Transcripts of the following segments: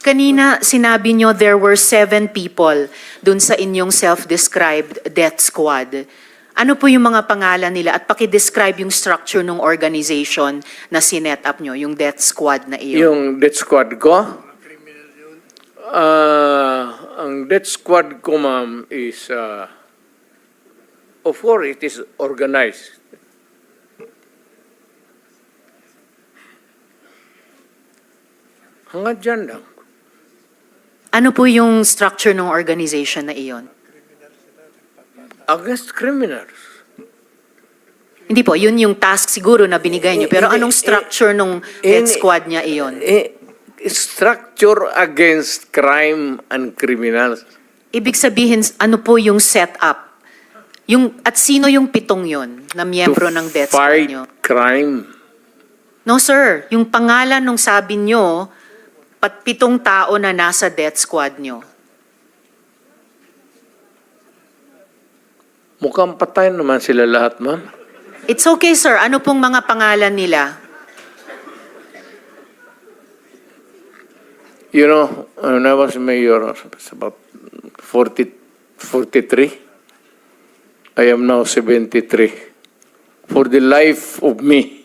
Kanina, sinabi nyo there were 7 people dun sa inyong self-described death squad. Ano po yung mga pangalan nila at paki-describe yung structure ng organization na sinet up nyo, yung death squad na iyon? Yung death squad ko? Ang death squad ko, ma'am, is, of course, it is organized. Hanggang dyan lang. Ano po yung structure ng organization na iyon? Against criminals. Hindi po, yun yung task siguro na binigay nyo. Pero anong structure ng death squad niya iyon? Structure against crime and criminals. Ibig sabihin, ano po yung setup? At sino yung 7 yon na miyembro ng death squad Fight nyo? crime. No sir, yung pangalan nung sabi nyo, 7 tao na nasa death squad nyo. Mukhang patay naman sila lahat, ma'am. It's okay sir, ano pong mga pangalan nila? You know, when I was mayor, it's about 43. I am now 73. For the life of me,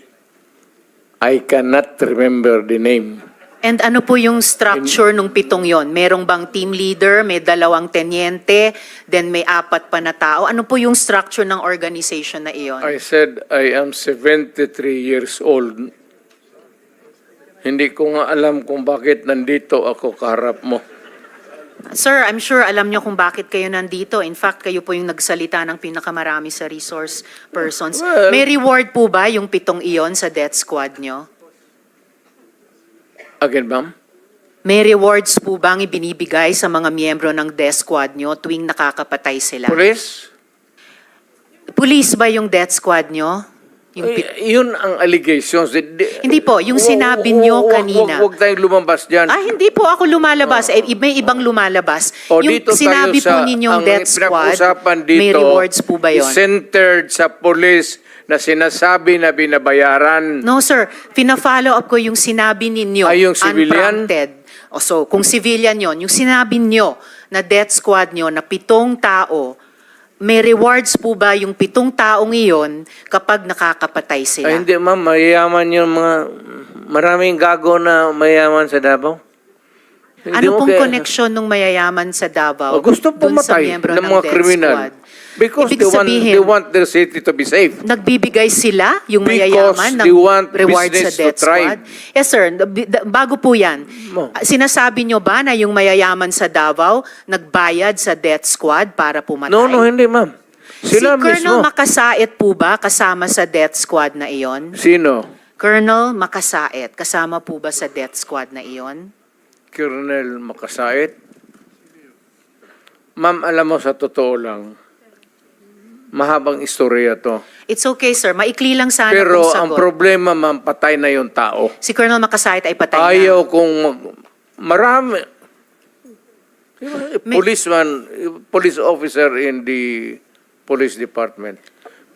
I cannot remember the name. And ano po yung structure nung 7 yon? Merong bang team leader, may 2 tenyente, then may 4 pa na tao? Ano po yung structure ng organization na iyon? I said I am 73 years old. Hindi ko nga alam kung bakit nandito ako kaharap mo. Sir, I'm sure alam nyo kung bakit kayo nandito. In fact, kayo po yung nagsalita ng pinakamarami sa resource persons. Well, May reward po ba yung 7 iyon sa death squad nyo? Again, ma'am? May rewards po bang ibinibigay sa mga miyembro ng death squad nyo tuwing nakakapatay sila? Police? Police ba yung death squad nyo? Yung Yun ang allegations. Hindi po, yung sinabi nyo kanina. Huwag tayong lumabas dyan. Hindi po ako lumalabas. May ibang lumalabas. Yung Dito sinabi po ninyong death squad, may rewards po ba yun? Centered sa police na sinasabi na binabayaran. No sir, pina-follow up ko yung sinabi ninyo. Yung civilian? Unprompted. So, kung civilian yon, yung sinabi nyo na death squad nyo na 7 tao, may rewards po ba yung 7 taong iyon kapag nakakapatay sila? Hindi ma'am, mayayaman yung mga, maraming gago na mayayaman sa Davao. Ano pong koneksyon ng mayayaman sa Davao gusto dun sa pumatay miyembro ng ng mga death kriminal. squad? Because Ibig sabihin, they want their city to be safe. Nagbibigay sila, yung Because mayayaman, they ng want rewards sa business to death thrive. squad? Yes sir, bago po yan, sinasabi nyo ba na yung mayayaman sa Davao nagbayad sa death squad para pumatay? No, hindi ma'am. Sila Si Colonel mismo. Makasait po ba kasama sa death squad na iyon? Sino? Colonel Makasait, kasama po ba sa death squad na iyon? Colonel Makasait. Ma'am, alam mo sa totoo lang, mahabang istorya to. It's okay sir, maikli lang sana Pero kung ang sagot. problema, ma'am, patay na yung tao. Si Colonel Makasait ay patay na. Ayaw kung marami. Police officer in the police department.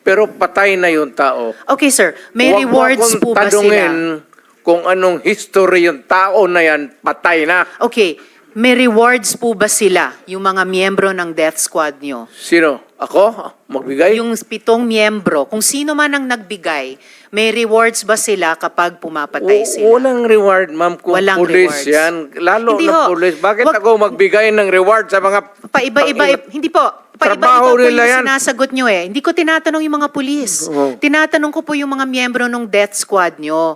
Pero patay na yung tao. Okay sir, may Huwag mo rewards akong po ba tanungin sila? kung anong history yung tao na yan, patay na. Okay, may rewards po ba sila, yung mga miyembro ng death squad nyo? Sino? Ako? Magbigay? Yung 7 miyembro, kung sino man ang nagbigay, may rewards ba sila kapag pumapatay sila? Walang reward, ma'am, kung Walang police rewards. yan. Lalo Hindi na ho. police. Bakit Wag- ako magbigay ng reward sa mga... Paiba-iba, hindi po. Trabaho Paiba-iba po nila yung yan. sinasagot nyo eh. Hindi ko tinatanong yung mga pulis. Oo. Tinatanong ko po yung mga miyembro ng death squad nyo.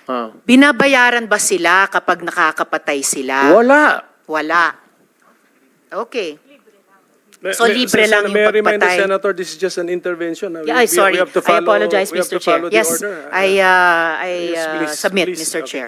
Ah. Binabayaran ba sila kapag nakakapatay sila? Wala. Wala. Okay. So, libre lang yung May I remind the pagpatay. Senator, this is just an intervention. Yeah, sorry. We have to I follow, apologize, we have Mr. to Chair. follow the Yes, order. I Yes, please, submit, please. Mr. Okay. Chair.